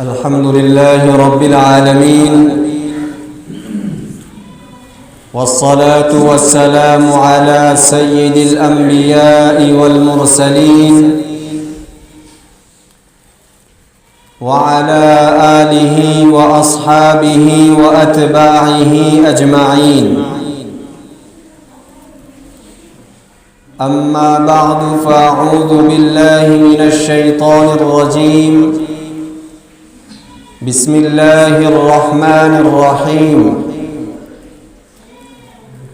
الحمد لله رب العالمين والصلاة والسلام على سيد الأنبياء والمرسلين وعلى آله وأصحابه وأتباعه أجمعين. أما بعد فأعوذ بالله من الشيطان الرجيم. بسم الله الرحمن الرحيم.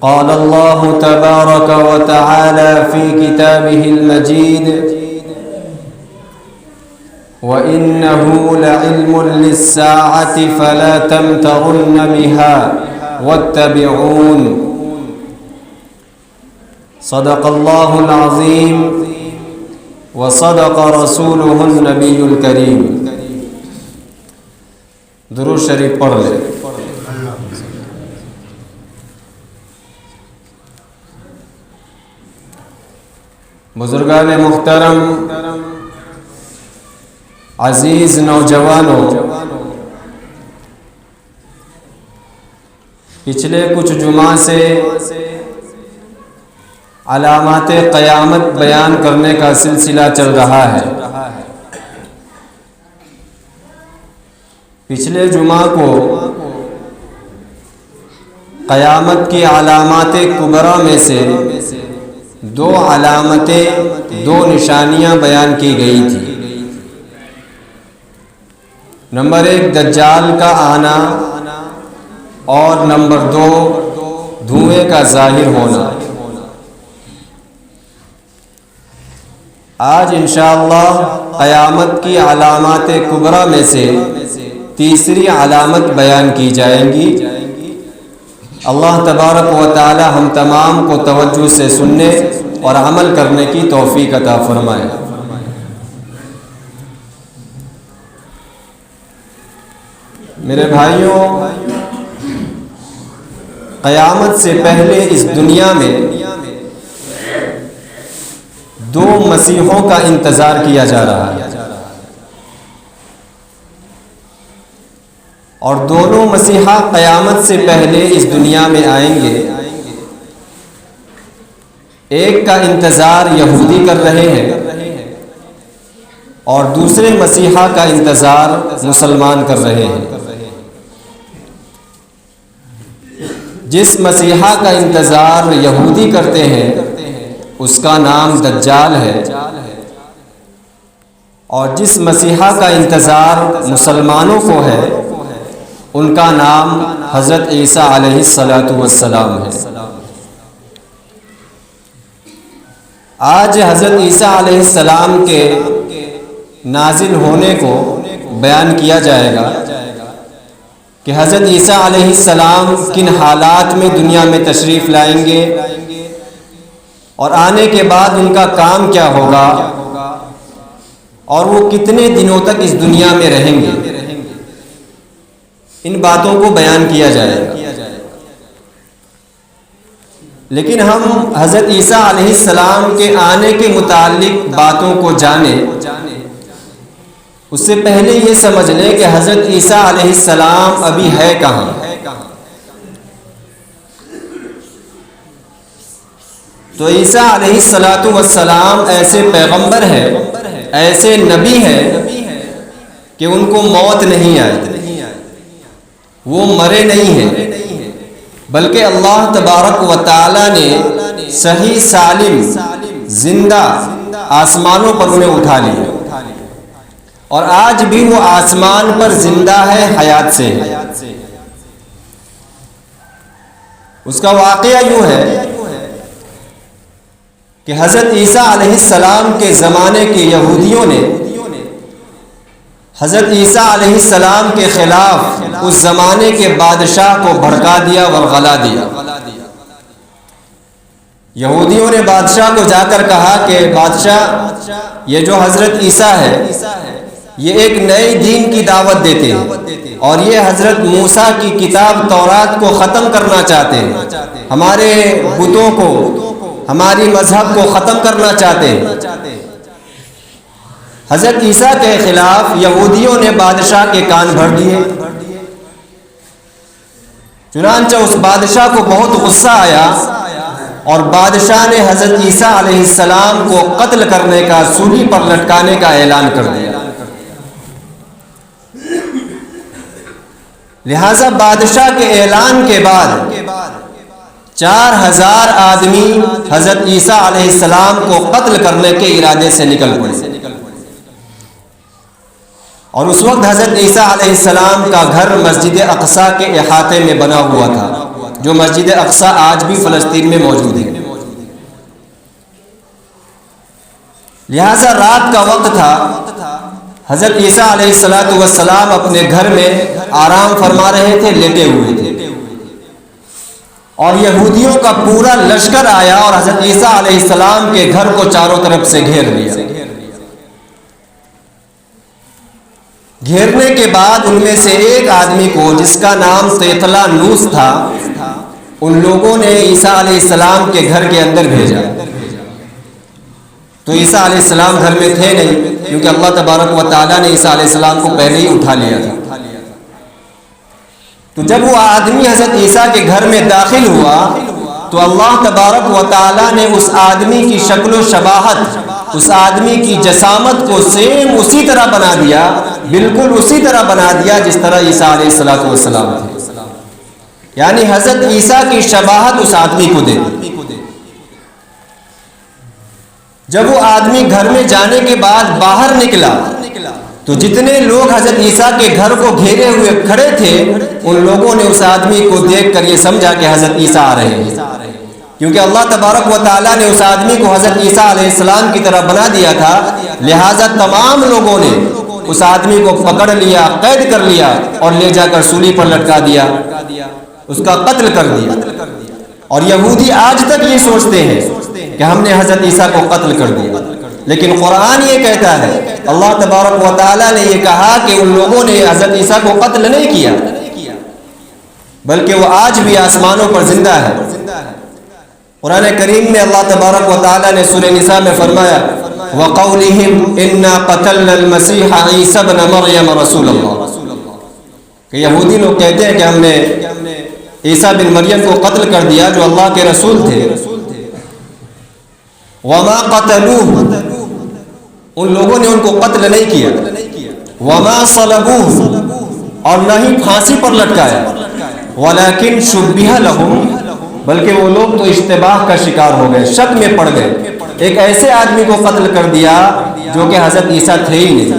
قال الله تبارك وتعالى في كتابه المجيد: وإنه لعلم للساعة فلا تمترن بها واتبعون. صدق الله العظيم وصدق رسوله النبي الكريم. درود شریف پڑھ لے. بزرگان محترم، عزیز نوجوانوں، پچھلے کچھ جمعہ سے علامات قیامت بیان کرنے کا سلسلہ چل رہا ہے. پچھلے جمعہ کو قیامت کی علامات کبریٰ میں سے دو علامتیں، دو نشانیاں بیان کی گئی تھی. نمبر 1 دجال کا آنا اور نمبر 2 دھوئیں کا ظاہر ہونا. آج انشاءاللہ قیامت کی علامات کبریٰ میں سے تیسری علامت بیان کی جائیں گی. اللہ تبارک و تعالی ہم تمام کو توجہ سے سننے اور عمل کرنے کی توفیق عطا فرمائے. میرے بھائیوں، قیامت سے پہلے اس دنیا میں دو مسیحوں کا انتظار کیا جا رہا ہے، اور دونوں مسیحا قیامت سے پہلے اس دنیا میں آئیں گے. ایک کا انتظار یہودی کر رہے ہیں اور دوسرے مسیحا کا انتظار مسلمان کر رہے ہیں. جس مسیحا کا انتظار یہودی کرتے ہیں اس کا نام دجال ہے، اور جس مسیحا کا انتظار مسلمانوں کو ہے ان کا نام حضرت عیسیٰ علیہ السلام ہے. آج حضرت عیسیٰ علیہ السلام کے نازل ہونے کو بیان کیا جائے گا کہ حضرت عیسیٰ علیہ السلام کن حالات میں دنیا میں تشریف لائیں گے اور آنے کے بعد ان کا کام کیا ہوگا اور وہ کتنے دنوں تک اس دنیا میں رہیں گے. ان باتوں کو بیان کیا جائے گا. لیکن ہم حضرت عیسیٰ علیہ السلام کے آنے کے متعلق باتوں کو جانیں اس سے پہلے یہ سمجھ لیں کہ حضرت عیسیٰ علیہ السلام ابھی ہے کہاں. تو عیسیٰ علیہ السلام ایسے پیغمبر ہے، ایسے نبی ہے کہ ان کو موت نہیں آئی، وہ مرے نہیں ہیں، بلکہ اللہ تبارک و تعالی نے صحیح سالم زندہ آسمانوں پر انہیں اٹھا لیا، اور آج بھی وہ آسمان پر زندہ ہے، حیات سے ہے. اس کا واقعہ یوں ہے کہ حضرت عیسیٰ علیہ السلام کے زمانے کے یہودیوں نے حضرت عیسیٰ علیہ السلام کے خلاف اس زمانے کے بادشاہ کو بھڑکا دیا، ورغلا دیا. یہودیوں نے بادشاہ کو جا کر کہا کہ بادشاہ، یہ جو حضرت عیسیٰ ہے یہ ایک نئے دین کی دعوت دیتے ہیں اور یہ حضرت موسیٰ کی کتاب تورات کو ختم کرنا چاہتے ہیں، ہمارے بتوں کو، ہماری مذہب کو ختم کرنا چاہتے ہیں. حضرت عیسیٰ کے خلاف یہودیوں نے بادشاہ کے کان بھر دیے، چنانچہ اس بادشاہ کو بہت غصہ آیا اور بادشاہ نے حضرت عیسیٰ علیہ السلام کو قتل کرنے کا، سولی پر لٹکانے کا اعلان کر دیا۔ لہذا بادشاہ کے اعلان کے بعد 4000 آدمی حضرت عیسیٰ علیہ السلام کو قتل کرنے کے ارادے سے نکل پڑے، اور اس وقت حضرت عیسیٰ علیہ السلام کا گھر مسجد اقصیٰ کے احاطے میں بنا ہوا تھا، جو مسجد اقصیٰ آج بھی فلسطین میں موجود ہے۔ لہذا رات کا وقت تھا، حضرت عیسیٰ علیہ السلام اپنے گھر میں آرام فرما رہے تھے، لیٹے ہوئے تھے، اور یہودیوں کا پورا لشکر آیا اور حضرت عیسیٰ علیہ السلام کے گھر کو چاروں طرف سے گھیر لیا۔ گھیرنے کے بعد ان میں سے ایک آدمی کو، جس کا نام طیطلہ نوس تھا، ان لوگوں نے عیسیٰ علیہ السلام کے گھر کے اندر بھیجا۔ تو عیسیٰ علیہ السلام گھر میں تھے نہیں، کیونکہ اللہ تبارک و تعالیٰ نے عیسیٰ علیہ السلام کو پہلے ہی اٹھا لیا تھا۔ تو جب وہ آدمی حضرت عیسیٰ کے گھر میں داخل ہوا تو اللہ تبارک و تعالیٰ نے اس آدمی کی شکل و شباہت، اس آدمی کی جسامت کو سیم اسی طرح بنا دیا، بالکل اسی طرح بنا دیا جس طرح عیسیٰ علیہ السلام تھے۔ یعنی حضرت عیسیٰ کی شباہت اس آدمی کو دے دی۔ جب وہ آدمی گھر میں جانے کے بعد باہر نکلا تو جتنے لوگ حضرت عیسیٰ کے گھر کو گھیرے ہوئے کھڑے تھے، ان لوگوں نے اس آدمی کو دیکھ کر یہ سمجھا کہ حضرت عیسیٰ آ رہے ہیں، کیونکہ اللہ تبارک و تعالیٰ نے اس آدمی کو حضرت عیسیٰ علیہ السلام کی طرح بنا دیا تھا۔ لہٰذا تمام لوگوں نے اس آدمی کو پکڑ لیا، قید کر لیا اور لے جا کر سولی پر لٹکا دیا، اس کا قتل کر دیا۔ اور یہودی آج تک یہ سوچتے ہیں کہ ہم نے حضرت عیسیٰ کو قتل کر دیا، لیکن قرآن یہ کہتا ہے، اللہ تبارک و تعالیٰ نے یہ کہا کہ ان لوگوں نے حضرت عیسیٰ کو قتل نہیں کیا، بلکہ وہ آج بھی آسمانوں پر زندہ ہے۔ قرآن کریم میں اللہ تبارک و تعالیٰ نے سورہ نساء میں فرمایا، وَقَوْلِهِمْ إِنَّا قَتَلْنَا الْمَسِيحَ عِيسَى ابْنَ مَرْيَمَ رَسُولَ اللَّهِ، کہ یہودی لوگ کہتے ہیں کہ ہم نے عیسیٰ بن مریم کو قتل کر دیا جو اللہ کے رسول تھے۔ وَمَا قَتَلُوهُ، ان لوگوں نے ان کو قتل نہیں کیا۔ وَمَا صَلَبُوهُ، اور نہ ہی پھانسی پر لٹکایا۔ وَلَكِنْ شُبِّهَ لَهُمْ، بلکہ وہ لوگ تو اشتباہ کا شکار ہو گئے، شک میں پڑ گئے، ایک ایسے آدمی کو قتل کر دیا جو کہ حضرت عیسیٰ تھے ہی نہیں۔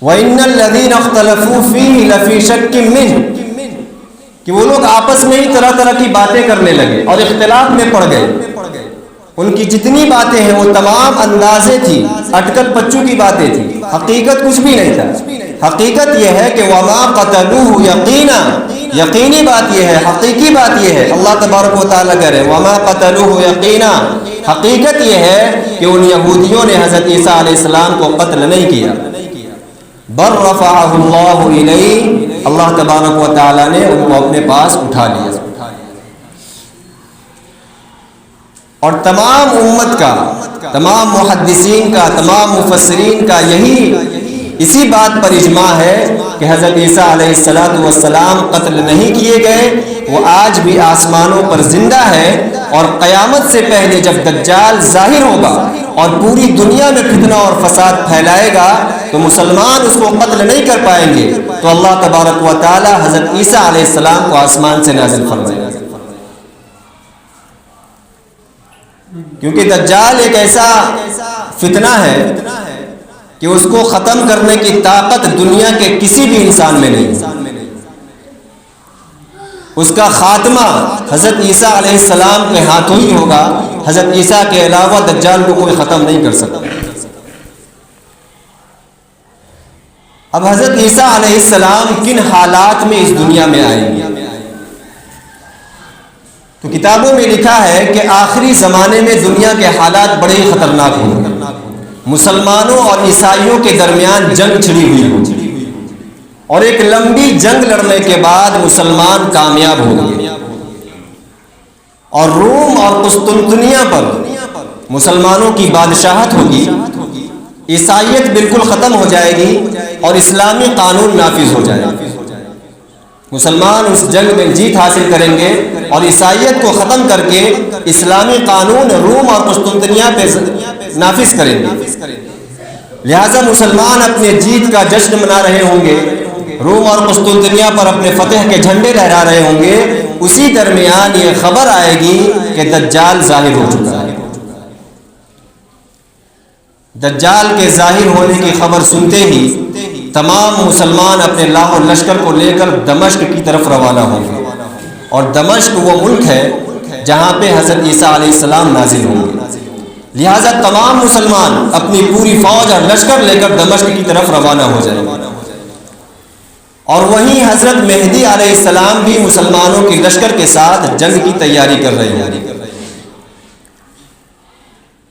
وَإِنَّ الَّذِينَ اخْتَلَفُوا فِيهِ لَفِي شَكٍّ مِّنْهُ، کہ وہ لوگ آپس میں ہی طرح طرح کی باتیں کرنے لگے اور اختلاف میں پڑ گئے۔ ان کی جتنی باتیں ہیں وہ تمام اندازے تھی، اٹکل پچو کی باتیں تھی، حقیقت کچھ بھی نہیں تھا۔ حقیقت یہ ہے کہ وما قتلوه یقینا، یقینی بات یہ ہے، حقیقی بات یہ ہے، اللہ تبارک و تعالیٰ کہہ رہے ہیں وما قتلوه یقینا، حقیقت یہ ہے کہ ان یہودیوں نے حضرت عیسیٰ علیہ السلام کو قتل نہیں کیا، بل رفعہ اللہ الیہ، اللہ تبارک و تعالیٰ نے ان کو اپنے پاس اٹھا لیا۔ اور تمام امت کا، تمام محدثین کا، تمام مفسرین کا اسی بات پر اجماع ہے کہ حضرت عیسیٰ علیہ السلام قتل نہیں کیے گئے، وہ آج بھی آسمانوں پر زندہ ہے، اور قیامت سے پہلے جب دجال ظاہر ہوگا اور پوری دنیا میں فتنہ اور فساد پھیلائے گا تو مسلمان اس کو قتل نہیں کر پائیں گے، تو اللہ تبارک و تعالی حضرت عیسیٰ علیہ السلام کو آسمان سے نازل فرمائے گا، کیونکہ دجال ایک ایسا فتنہ ہے کہ اس کو ختم کرنے کی طاقت دنیا کے کسی بھی انسان میں نہیں، اس کا خاتمہ حضرت عیسیٰ علیہ السلام کے ہاتھوں ہی ہوگا، حضرت عیسیٰ کے علاوہ دجال کو کوئی ختم نہیں کر سکتا۔ اب حضرت عیسیٰ علیہ السلام کن حالات میں اس دنیا میں آئیں گے؟ تو کتابوں میں لکھا ہے کہ آخری زمانے میں دنیا کے حالات بڑے ہی خطرناک ہوں گے، مسلمانوں اور عیسائیوں کے درمیان جنگ چھڑی ہوئی ہوگی، اور ایک لمبی جنگ لڑنے کے بعد مسلمان کامیاب ہوں گے، اور روم اور قسطنطنیہ پر مسلمانوں کی بادشاہت ہوگی، عیسائیت بالکل ختم ہو جائے گی اور اسلامی قانون نافذ ہو جائے گا۔ مسلمان اس جنگ میں جیت حاصل کریں گے اور عیسائیت کو ختم کر کے اسلامی قانون روم اور قسطنطنیہ پہ نافذ کریں گے۔ لہذا مسلمان اپنے جیت کا جشن منا رہے ہوں گے، روم اور قسطنطنیہ پر اپنے فتح کے جھنڈے لہرا رہے ہوں گے، اسی درمیان یہ خبر آئے گی کہ دجال ظاہر ہو چکا ہے۔ دجال کے ظاہر ہونے کی خبر سنتے ہی تمام مسلمان اپنے لاہور لشکر کو لے کر دمشق کی طرف روانہ ہوں گے، اور دمشق وہ ملک ہے جہاں پہ حضرت عیسیٰ علیہ السلام نازل ہوں گے۔ لہٰذا تمام مسلمان اپنی پوری فوج اور لشکر لے کر دمشق کی طرف روانہ ہو جائیں گے، اور وہیں حضرت مہدی علیہ السلام بھی مسلمانوں کے لشکر کے ساتھ جنگ کی تیاری کر رہے ہیں۔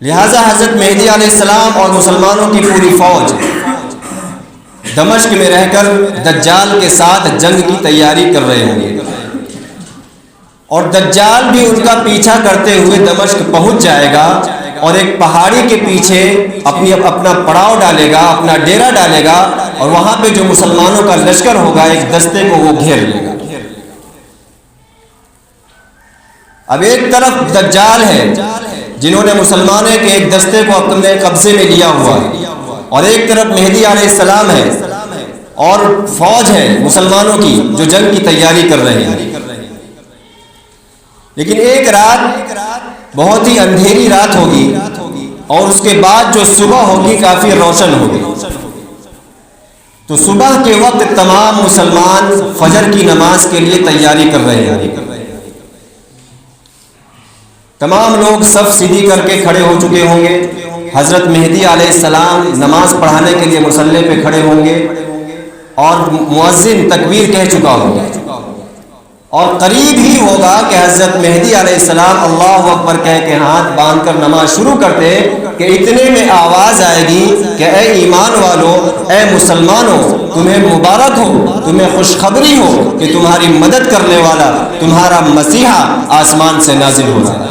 لہٰذا حضرت مہدی علیہ السلام اور مسلمانوں کی پوری فوج دمشق میں رہ کر دجال کے ساتھ جنگ کی تیاری کر رہے ہوں گے، اور دجال بھی ان کا پیچھا کرتے ہوئے دمشق پہنچ جائے گا اور ایک پہاڑی کے پیچھے اپنا پڑاؤ ڈالے گا، اپنا ڈیرا ڈالے گا، اور وہاں پہ جو مسلمانوں کا لشکر ہوگا ایک دستے کو وہ گھیر لے گا۔ اب ایک طرف دجال ہے جنہوں نے مسلمانوں کے ایک دستے کو اپنے قبضے میں لیا ہوا ہے، اور ایک طرف مہدی علیہ السلام ہے اور فوج ہے مسلمانوں کی جو جنگ کی تیاری کر رہے ہیں۔ لیکن ایک رات بہت ہی اندھیری رات ہوگی، اور اس کے بعد جو صبح ہوگی کافی روشن ہوگی۔ تو صبح کے وقت تمام مسلمان فجر کی نماز کے لیے تیاری کر رہے ہیں۔ تمام لوگ صف سیدھی کر کے کھڑے ہو چکے ہوں گے۔ حضرت مہدی علیہ السلام نماز پڑھانے کے لیے مصلی پہ کھڑے ہوں گے، اور مؤذن تکبیر کہہ چکا ہوگا، اور قریب ہی ہوگا کہ حضرت مہدی علیہ السلام اللہ اکبر کہہ کے ہاتھ باندھ کر نماز شروع کرتے کہ اتنے میں آواز آئے گی کہ اے ایمان والو، اے مسلمانوں، تمہیں مبارک ہو، تمہیں خوشخبری ہو کہ تمہاری مدد کرنے والا تمہارا مسیحا آسمان سے نازل ہو رہا ہے۔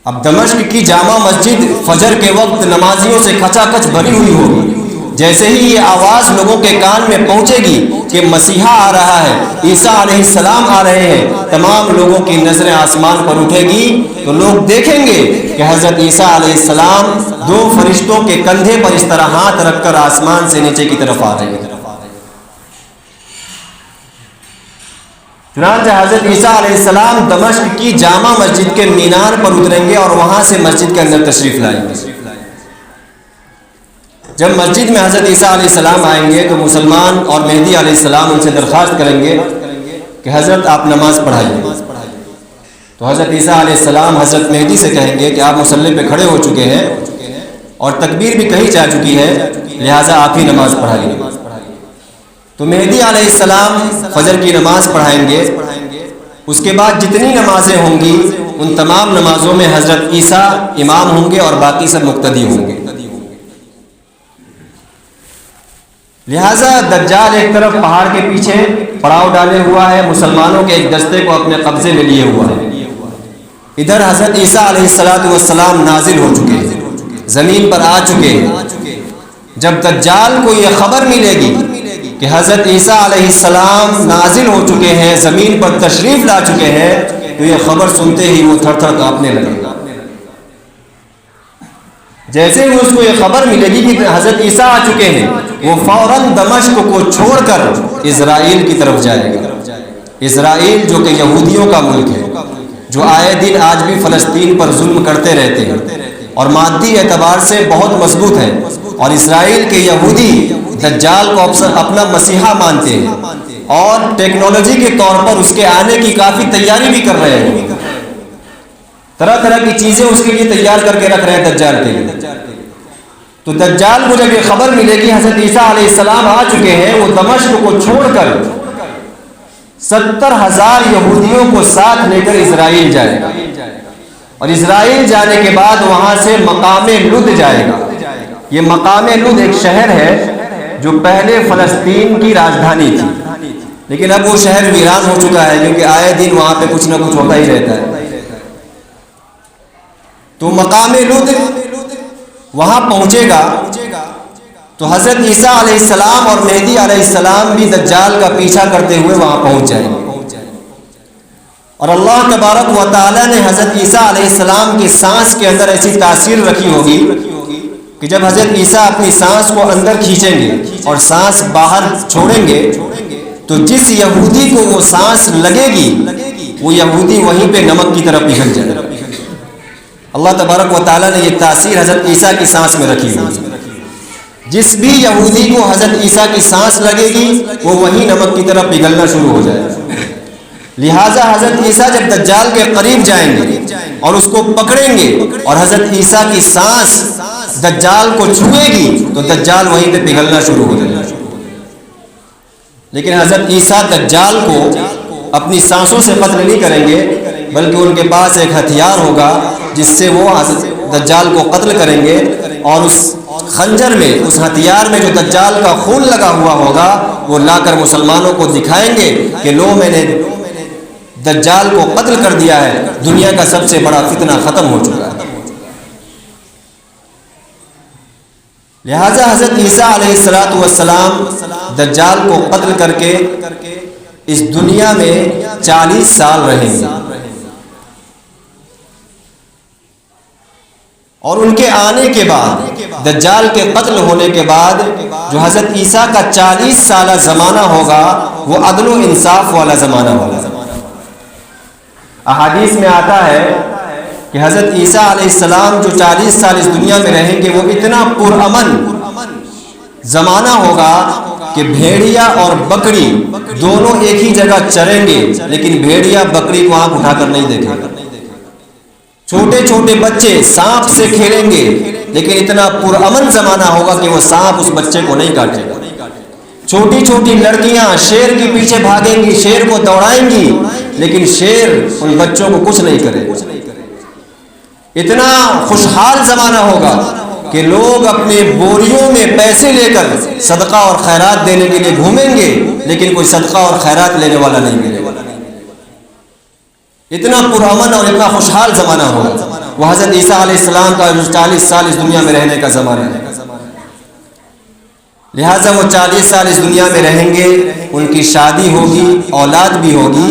اب دمشق کی جامع مسجد فجر کے وقت نمازیوں سے کھچا کچ بھری ہوئی ہوگی۔ جیسے ہی یہ آواز لوگوں کے کان میں پہنچے گی کہ مسیحا آ رہا ہے، عیسیٰ علیہ السلام آ رہے ہیں، تمام لوگوں کی نظریں آسمان پر اٹھے گی تو لوگ دیکھیں گے کہ حضرت عیسیٰ علیہ السلام دو فرشتوں کے کندھے پر اس طرح ہاتھ رکھ کر آسمان سے نیچے کی طرف آ رہے ہیں۔ چنانچہ حضرت عیسیٰ علیہ السلام دمشق کی جامع مسجد کے مینار پر اتریں گے اور وہاں سے مسجد کے اندر تشریف لائیں گے۔ جب مسجد میں حضرت عیسیٰ علیہ السلام آئیں گے تو مسلمان اور مہدی علیہ السلام ان سے درخواست کریں گے کہ حضرت آپ نماز پڑھائیے۔ تو حضرت عیسیٰ علیہ السلام حضرت مہدی سے کہیں گے کہ آپ مصلی پہ کھڑے ہو چکے ہیں اور تکبیر بھی کہی جا چکی ہے، لہٰذا آپ ہی نماز پڑھائیے۔ تو مہدی علیہ السلام فجر کی نماز پڑھائیں گے۔ اس کے بعد جتنی نمازیں ہوں گی ان تمام نمازوں میں حضرت عیسیٰ امام ہوں گے اور باقی سب مقتدی ہوں گے۔ لہٰذا دجال ایک طرف پہاڑ کے پیچھے پڑاؤ ڈالے ہوا ہے، مسلمانوں کے ایک دستے کو اپنے قبضے میں لیے ہوا ہے۔ ادھر حضرت عیسیٰ علیہ السلام نازل ہو چکے ہیں، زمین پر آ چکے ہیں۔ جب دجال کو یہ خبر ملے گی کہ حضرت عیسیٰ علیہ السلام نازل ہو چکے ہیں، زمین پر تشریف لا چکے ہیں، تو یہ خبر سنتے ہی وہ تھر تھر کانپنے لگے گا۔ جیسے ہی اس کو یہ خبر ملے گی کہ حضرت عیسیٰ آ چکے ہیں، وہ فوراً دمشق کو چھوڑ کر اسرائیل کی طرف جائے گا۔ اسرائیل جو کہ یہودیوں کا ملک ہے، جو آئے دن آج بھی فلسطین پر ظلم کرتے رہتے ہیں اور مادی اعتبار سے بہت مضبوط ہے، اور اسرائیل کے یہودی دجال کو اپنا مسیحا مانتے ہیں اور ٹیکنالوجی کے طور پر اس کے آنے کی کافی تیاری بھی کر رہے ہیں، طرح طرح کی چیزیں اس کے لیے تیار کر کے رکھ رہے ہیں دجال کے لیے۔ تو دجال کو جب یہ خبر ملے گی حضرت عیسیٰ علیہ السلام آ چکے ہیں، وہ دمشق کو چھوڑ کر 70,000 یہودیوں کو ساتھ لے کر اسرائیل جائے گا، اور اسرائیل جانے کے بعد وہاں سے مقام لد جائے گا۔ یہ مقام لد ایک شہر ہے جو پہلے فلسطین کی راجدھانی تھی، لیکن اب وہ شہر ویران ہو چکا ہے، کیونکہ آئے دن وہاں پہ کچھ نہ کچھ ہوتا ہی رہتا ہے۔ تو مقام لد وہاں پہنچے گا تو حضرت عیسیٰ علیہ السلام اور مہدی علیہ السلام بھی دجال کا پیچھا کرتے ہوئے وہاں پہنچ جائیں گے. اور اللہ تبارک و تعالیٰ نے حضرت عیسیٰ علیہ السلام کی سانس کے اندر ایسی تاثیر رکھی ہوگی کہ جب حضرت عیسیٰ اپنی سانس کو اندر کھینچیں گے اور سانس باہر چھوڑیں گے تو جس یہودی کو وہ سانس لگے گی وہ یہودی وہیں پہ نمک کی طرف پگھل جائے گا. اللہ تبارک و تعالیٰ نے یہ تاثیر حضرت عیسیٰ کی سانس میں رکھی ہوگی. جس بھی یہودی کو حضرت عیسیٰ کی سانس لگے گی وہ وہی نمک کی طرف پگھلنا شروع ہو جائے گا. لہٰذا حضرت عیسیٰ جب دجال کے قریب جائیں گے اور اس کو پکڑیں گے اور حضرت عیسیٰ کی سانس دجال کو چھوئے گی تو دجال وہیں پہ پگھلنا شروع ہو جائے گا. لیکن حضرت عیسیٰ دجال کو اپنی سانسوں سے قتل نہیں کریں گے بلکہ ان کے پاس ایک ہتھیار ہوگا جس سے وہ حضرت دجال کو قتل کریں گے اور اس خنجر میں اس ہتھیار میں جو دجال کا خون لگا ہوا ہوگا وہ لا کر مسلمانوں کو دکھائیں گے کہ لو میں نے دجال کو قتل کر دیا ہے, دنیا کا سب سے بڑا فتنہ ختم ہو چکا ہے. لہذا حضرت عیسیٰ علیہ السلام دجال کو قتل کر کے اس دنیا میں 40 سال رہیں گے اور ان کے آنے کے بعد دجال کے قتل ہونے کے بعد جو حضرت عیسیٰ کا 40 سالہ زمانہ ہوگا وہ عدل و انصاف والا زمانہ ہوگا. احادیث میں آتا ہے کہ حضرت عیسیٰ علیہ السلام جو 40 سال اس دنیا میں رہیں گے وہ اتنا پرامن زمانہ ہوگا کہ بھیڑیا اور بکری دونوں ایک ہی جگہ چریں گے لیکن بھیڑیا بکری کو آنکھ اٹھا کر نہیں دیکھے گا. چھوٹے چھوٹے بچے سانپ سے کھیلیں گے لیکن اتنا پرامن زمانہ ہوگا کہ وہ سانپ اس بچے کو نہیں کاٹے گا. چھوٹی چھوٹی لڑکیاں شیر کے پیچھے بھاگیں گی, شیر کو دوڑائیں گی لیکن شیر ان بچوں کو کچھ نہیں کرے گا. اتنا خوشحال زمانہ ہوگا کہ لوگ اپنے بوریوں میں پیسے لے کر صدقہ اور خیرات دینے کے لیے گھومیں گے لیکن کوئی صدقہ اور خیرات لینے والا نہیں ملے گا. اتنا پرامن اور اتنا خوشحال زمانہ ہوگا. وہ حضرت عیسیٰ علیہ السلام کا جو 40 سال اس دنیا میں رہنے کا زمانہ ہے. لہٰذا وہ 40 سال اس دنیا میں رہیں گے, ان کی شادی ہوگی, اولاد بھی ہوگی,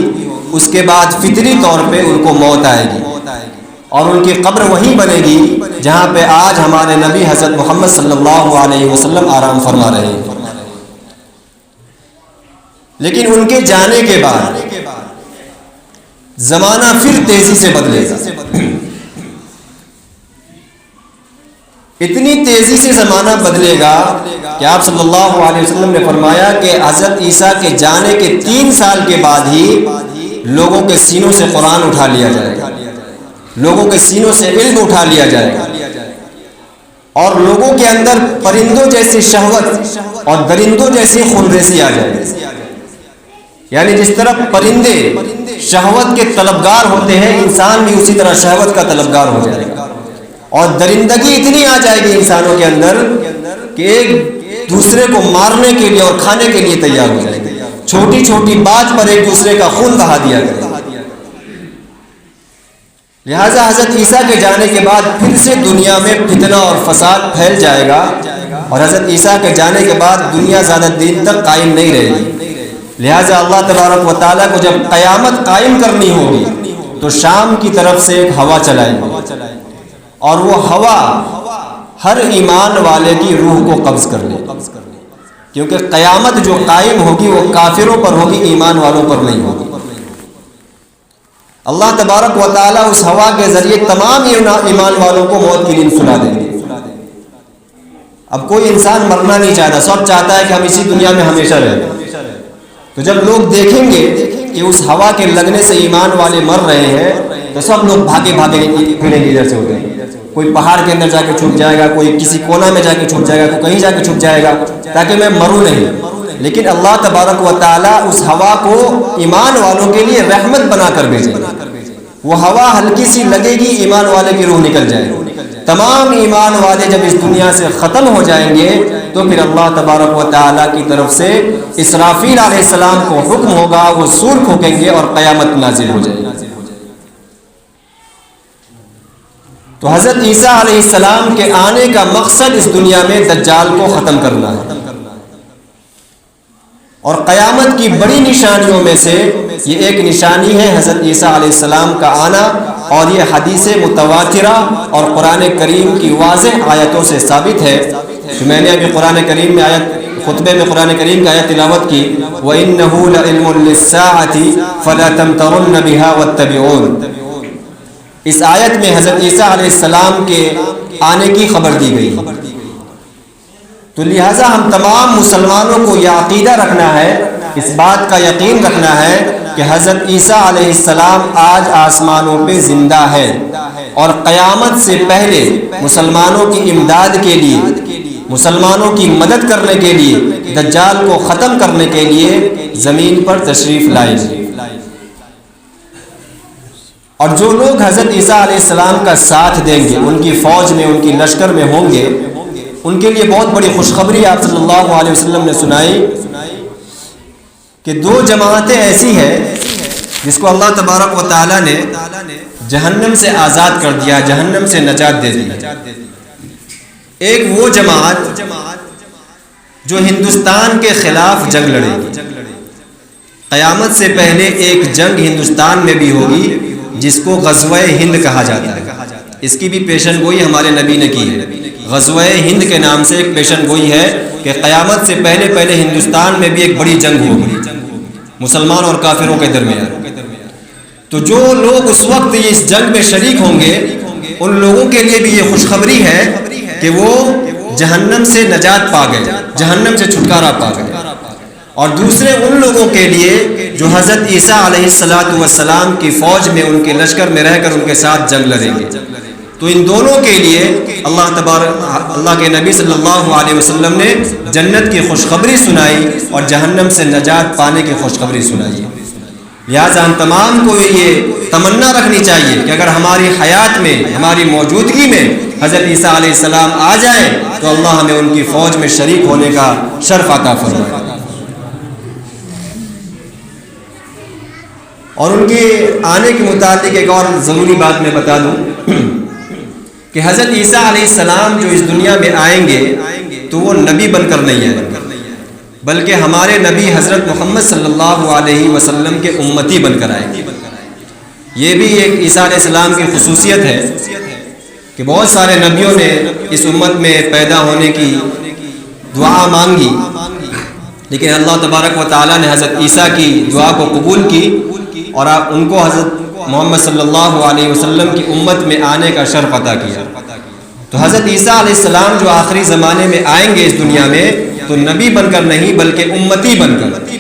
اس کے بعد فطری طور پہ ان کو موت آئے گی اور ان کی قبر وہیں بنے گی جہاں پہ آج ہمارے نبی حضرت محمد صلی اللہ علیہ وسلم آرام فرما رہے ہیں. لیکن ان کے جانے کے بعد زمانہ پھر تیزی سے بدلے گا. اتنی تیزی سے زمانہ بدلے گا کہ آپ صلی اللہ علیہ وسلم نے فرمایا کہ حضرت عیسیٰ کے جانے کے 3 سال کے بعد ہی لوگوں کے سینوں سے قرآن اٹھا لیا جائے گا, لوگوں کے سینوں سے علم اٹھا لیا جائے گا اور لوگوں کے اندر پرندوں جیسی شہوت اور درندوں جیسی خونریزی آ جائے گی. یعنی جس طرح پرندے شہوت کے طلبگار ہوتے ہیں انسان بھی اسی طرح شہوت کا طلبگار ہو جائے گا اور درندگی اتنی آ جائے گی انسانوں کے اندر کہ ایک دوسرے کو مارنے کے لیے اور کھانے کے لیے تیار ہو جائے گی. چھوٹی چھوٹی بات پر ایک دوسرے کا خون بہا دیا کرے. لہٰذا حضرت عیسیٰ کے جانے کے بعد پھر سے دنیا میں فتنہ اور فساد پھیل جائے گا اور حضرت عیسیٰ کے جانے کے بعد دنیا زیادہ دن تک قائم نہیں رہے گی. لہٰذا اللہ تبارک و تعالیٰ کو جب قیامت قائم کرنی ہوگی تو شام کی طرف سے ایک ہوا چلائیں گے اور وہ ہوا ہر ایمان والے کی روح کو قبض کر لے, کیونکہ قیامت جو قائم ہوگی وہ کافروں پر ہوگی, ایمان والوں پر نہیں ہوگی. اللہ تبارک و تعالیٰ اس ہوا کے ذریعے تمام ایمان والوں کو موت کی نیند سلا دیں گے. اب کوئی انسان مرنا نہیں چاہتا, سب چاہتا ہے کہ ہم اسی دنیا میں ہمیشہ رہیں. تو جب لوگ دیکھیں گے کہ اس ہوا کے لگنے سے ایمان والے مر رہے ہیں تو سب لوگ بھاگے پھریں گے ادھر سے ادھر. کوئی پہاڑ کے اندر جا کے چھپ جائے گا, کوئی کسی کونا میں جا کے چھپ جائے گا, کوئی کہیں جا کے چھپ جائے گا تاکہ میں مروں نہیں. لیکن اللہ تبارک و تعالیٰ اس ہوا کو ایمان والوں کے لیے رحمت بنا کر بھیجے گا. وہ ہوا ہلکی سی لگے گی, ایمان والے کی روح نکل جائے گی. تمام ایمان والے جب اس دنیا سے ختم ہو جائیں گے تو پھر اللہ تبارک و تعالیٰ کی طرف سے اسرافیل علیہ السلام کو حکم ہوگا, وہ سور پھونکیں گے اور قیامت نازل ہو جائے گی. تو حضرت عیسیٰ علیہ السلام کے آنے کا مقصد اس دنیا میں دجال کو ختم کرنا ہے، اور قیامت کی بڑی نشانیوں میں سے یہ ایک نشانی ہے حضرت عیسیٰ علیہ السلام کا آنا، اور یہ حدیث متواترہ اور قرآن کریم کی واضح آیتوں سے ثابت ہے۔ تو میں نے ابھی قرآن کریم میں خطبے میں قرآن کریم کی آیت تلاوت کی، وَإِنَّهُ لَعِلْمٌ لِلسَّاعَةِ فَلَا تَمْتَرُنَّ بِهَا وَاتَّبِعُونِ، اس آیت میں حضرت عیسیٰ علیہ السلام کے آنے کی خبر دی گئی۔ تو لہٰذا ہم تمام مسلمانوں کو یہ عقیدہ رکھنا ہے، اس بات کا یقین رکھنا ہے کہ حضرت عیسیٰ علیہ السلام آج آسمانوں پہ زندہ ہے، اور قیامت سے پہلے مسلمانوں کی امداد کے لیے، مسلمانوں کی مدد کرنے کے لیے، دجال کو ختم کرنے کے لیے زمین پر تشریف لائیں گے۔ اور جو لوگ حضرت عیسیٰ علیہ السلام کا ساتھ دیں گے، ان کی فوج میں، ان کی لشکر میں ہوں گے، ان کے لیے بہت بڑی خوشخبری آپ صلی اللہ علیہ وسلم نے سنائی کہ دو جماعتیں ایسی ہیں جس کو اللہ تبارک و تعالیٰ نے جہنم سے آزاد کر دیا، جہنم سے نجات دے دی۔ ایک وہ جماعت جو ہندوستان کے خلاف جنگ لڑے گی، قیامت سے پہلے ایک جنگ ہندوستان میں بھی ہوگی جس کو غزوہ ہند کہا جاتا ہے۔ اس کی بھی پیشن گوئی ہمارے نبی نے کی ہے۔ غزوہ ہند کے نام سے ایک پیشن گوئی ہے کہ قیامت سے پہلے ہندوستان میں بھی ایک بڑی جنگ ہوگی مسلمان اور کافروں کے درمیان۔ تو جو لوگ اس وقت اس جنگ میں شریک ہوں گے، ان لوگوں کے لیے بھی یہ خوشخبری ہے کہ وہ جہنم سے نجات پا گئے، جہنم سے چھٹکارا پا گئے۔ اور دوسرے ان لوگوں کے لیے جو حضرت عیسیٰ علیہ السلام کی فوج میں، ان کے لشکر میں رہ کر ان کے ساتھ جنگ لڑیں گے۔ تو ان دونوں کے لیے اللہ کے نبی صلی اللہ علیہ وسلم نے جنت کی خوشخبری سنائی اور جہنم سے نجات پانے کی خوشخبری سنائی۔ لہٰذا ہم تمام کو یہ تمنا رکھنی چاہیے کہ اگر ہماری حیات میں، ہماری موجودگی میں حضرت عیسیٰ علیہ السلام آ جائیں تو اللہ ہمیں ان کی فوج میں شریک ہونے کا شرف عطا فرمائے۔ اور ان کے آنے کے متعلق ایک اور ضروری بات میں بتا دوں کہ حضرت عیسیٰ علیہ السلام جو اس دنیا میں آئیں گے تو وہ نبی بن کر نہیں آئیں گے، بلکہ ہمارے نبی حضرت محمد صلی اللہ علیہ وسلم کے امتی بن کر آئیں گے۔ یہ بھی ایک عیسیٰ علیہ السلام کی خصوصیت ہے کہ بہت سارے نبیوں نے اس امت میں پیدا ہونے کی دعا مانگی، لیکن اللہ تبارک و تعالیٰ نے حضرت عیسیٰ کی دعا کو قبول کی اور ان کو حضرت محمد صلی اللہ علیہ وسلم کی امت میں آنے کا شرف عطا کیا۔ تو حضرت عیسیٰ علیہ السلام جو آخری زمانے میں آئیں گے اس دنیا میں تو نبی بن کر نہیں بلکہ امتی بن کر،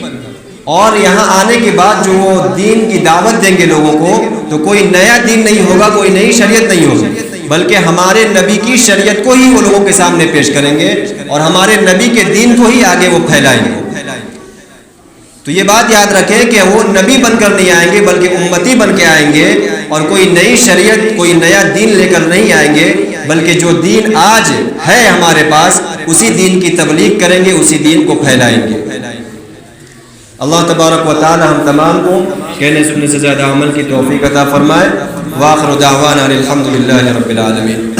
اور یہاں آنے کے بعد جو وہ دین کی دعوت دیں گے لوگوں کو، تو کوئی نیا دین نہیں ہوگا، کوئی نئی شریعت نہیں ہوگی، بلکہ ہمارے نبی کی شریعت کو ہی وہ لوگوں کے سامنے پیش کریں گے اور ہمارے نبی کے دین کو ہی آگے وہ پھیلائیں گے۔ تو یہ بات یاد رکھیں کہ وہ نبی بن کر نہیں آئیں گے بلکہ امتی بن کے آئیں گے، اور کوئی نئی شریعت، کوئی نیا دین لے کر نہیں آئیں گے، بلکہ جو دین آج ہے ہمارے پاس اسی دین کی تبلیغ کریں گے، اسی دین کو پھیلائیں گے۔ اللہ تبارک و تعالی ہم تمام کو کہنے سننے سے زیادہ عمل کی توفیق عطا فرمائے۔ وآخر دعوانا الحمد للہ رب العالمین۔